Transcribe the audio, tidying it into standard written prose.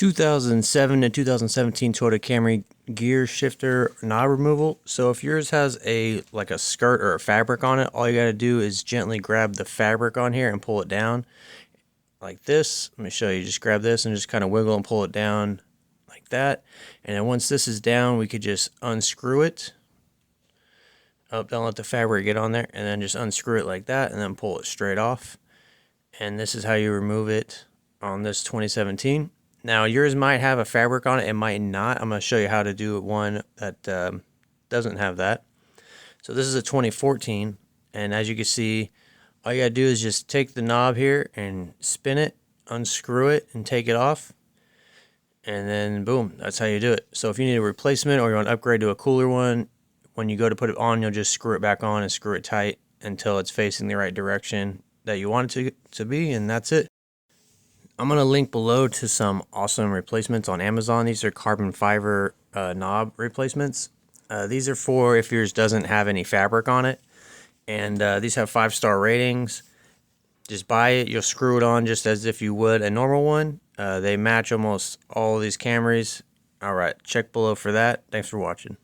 2007 to 2017 Toyota Camry gear shifter knob removal. So if yours has a skirt or a fabric on it, all you got to do is gently grab the fabric on here and pull it down like this. Let me show you. Just grab this and just kind of wiggle and pull it down like that. And then once this is down, we could just unscrew it. Don't let the fabric get on there, and then just unscrew it like that and then pull it straight off. And this is how you remove it on this 2017. Now yours might have a fabric on it, it might not. I'm going to show you how to do one that doesn't have that. So this is a 2014, and as you can see, all you got to do is just take the knob here and spin it, unscrew it, and take it off. And then boom, that's how you do it. So if you need a replacement or you want to upgrade to a cooler one, when you go to put it on, you'll just screw it back on and screw it tight until it's facing the right direction that you want it to be, and that's it. I'm going to link below to some awesome replacements on Amazon. These are carbon fiber knob replacements. These are for if yours doesn't have any fabric on it. And these have 5-star ratings. Just buy it. You'll screw it on just as if you would a normal one. They match almost all of these Camrys. All right, check below for that. Thanks for watching.